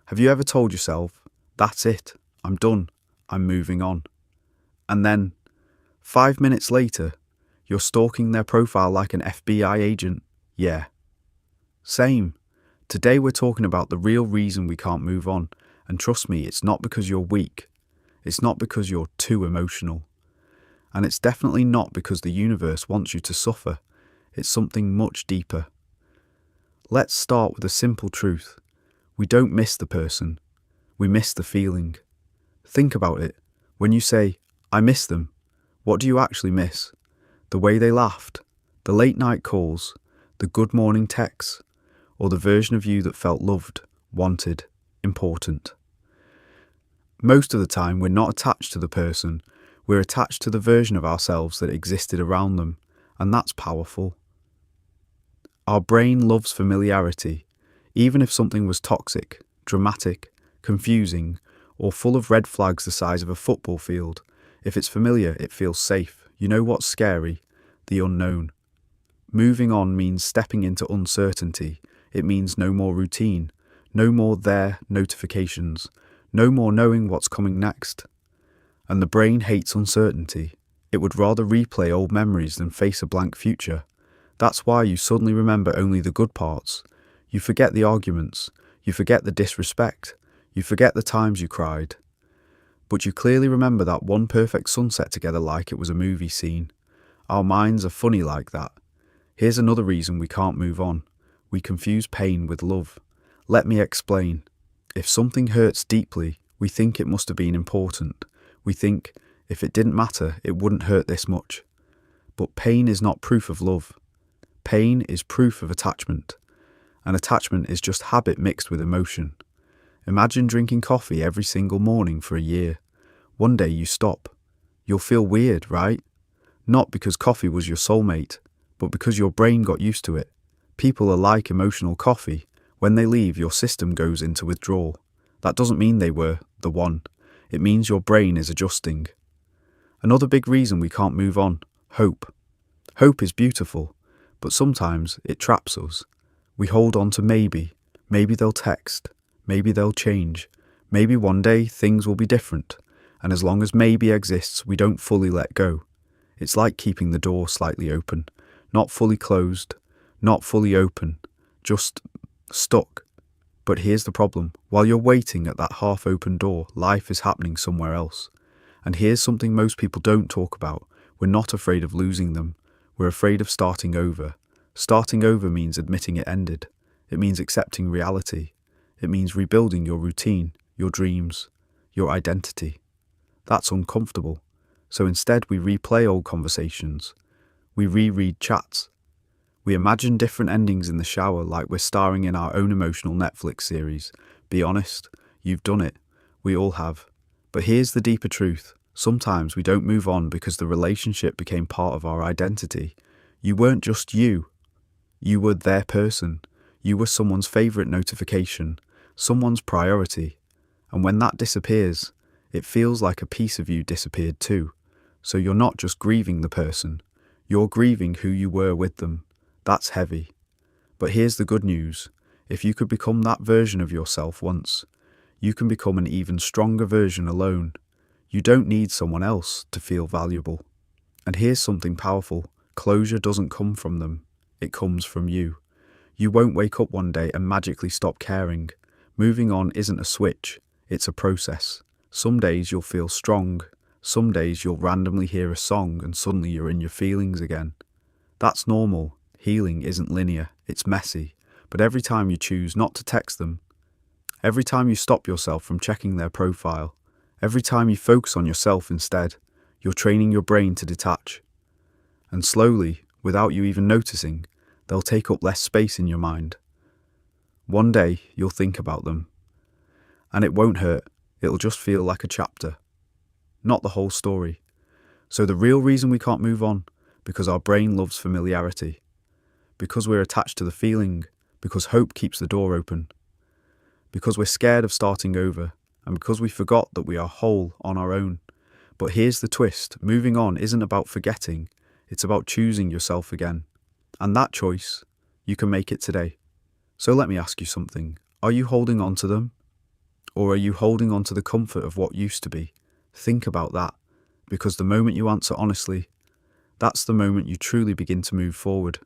Have you ever told yourself, that's it, I'm done, I'm moving on? And then, 5 minutes later, you're stalking their profile like an FBI agent. Yeah. Same. Today we're talking about the real reason we can't move on. And trust me, it's not because you're weak. It's not because you're too emotional. And it's definitely not because the universe wants you to suffer. It's something much deeper. Let's start with a simple truth. We don't miss the person. We miss the feeling. Think about it. When you say, I miss them, what do you actually miss? The way they laughed, the late night calls, the good morning texts, or the version of you that felt loved, wanted, important. Most of the time, we're not attached to the person, we're attached to the version of ourselves that existed around them, and that's powerful. Our brain loves familiarity, even if something was toxic, dramatic, confusing, or full of red flags the size of a football field. If it's familiar, it feels safe. You know what's scary? The unknown. Moving on means stepping into uncertainty. It means no more routine, no more their notifications, no more knowing what's coming next. And the brain hates uncertainty. It would rather replay old memories than face a blank future. That's why you suddenly remember only the good parts. You forget the arguments. You forget the disrespect. You forget the times you cried. But you clearly remember that one perfect sunset together like it was a movie scene. Our minds are funny like that. Here's another reason we can't move on. We confuse pain with love. Let me explain. If something hurts deeply, we think it must have been important. We think, if it didn't matter, it wouldn't hurt this much. But pain is not proof of love. Pain is proof of attachment. And attachment is just habit mixed with emotion. Imagine drinking coffee every single morning for a year. One day you stop. You'll feel weird, right? Not because coffee was your soulmate, but because your brain got used to it. People are like emotional coffee. When they leave, your system goes into withdrawal. That doesn't mean they were the one. It means your brain is adjusting. Another big reason we can't move on, hope. Hope is beautiful, but sometimes it traps us. We hold on to maybe. Maybe they'll text. Maybe they'll change. Maybe one day things will be different. And as long as maybe exists, we don't fully let go. It's like keeping the door slightly open. Not fully closed. Not fully open. Just stuck. But here's the problem. While you're waiting at that half-open door, life is happening somewhere else. And here's something most people don't talk about. We're not afraid of losing them. We're afraid of starting over. Starting over means admitting it ended. It means accepting reality. It means rebuilding your routine, your dreams, your identity. That's uncomfortable. So instead we replay old conversations. We reread chats. We imagine different endings in the shower like we're starring in our own emotional Netflix series. Be honest, you've done it. We all have. But here's the deeper truth. Sometimes we don't move on because the relationship became part of our identity. You weren't just you. You were their person. You were someone's favourite notification, someone's priority. And when that disappears, it feels like a piece of you disappeared too. So you're not just grieving the person. You're grieving who you were with them. That's heavy. But here's the good news. If you could become that version of yourself once, you can become an even stronger version alone. You don't need someone else to feel valuable. And here's something powerful. Closure doesn't come from them. It comes from you. You won't wake up one day and magically stop caring. Moving on isn't a switch. It's a process. Some days you'll feel strong. Some days you'll randomly hear a song and suddenly you're in your feelings again. That's normal. Healing isn't linear. It's messy. But every time you choose not to text them, every time you stop yourself from checking their profile, every time you focus on yourself instead, you're training your brain to detach. And slowly, without you even noticing, they'll take up less space in your mind. One day, you'll think about them. And it won't hurt. It'll just feel like a chapter. Not the whole story. So the real reason we can't move on, because our brain loves familiarity. Because we're attached to the feeling. Because hope keeps the door open. Because we're scared of starting over. And because we forgot that we are whole on our own. But here's the twist. Moving on isn't about forgetting. It's about choosing yourself again. And that choice, you can make it today. So let me ask you something. Are you holding on to them? Or are you holding on to the comfort of what used to be? Think about that, because the moment you answer honestly, that's the moment you truly begin to move forward.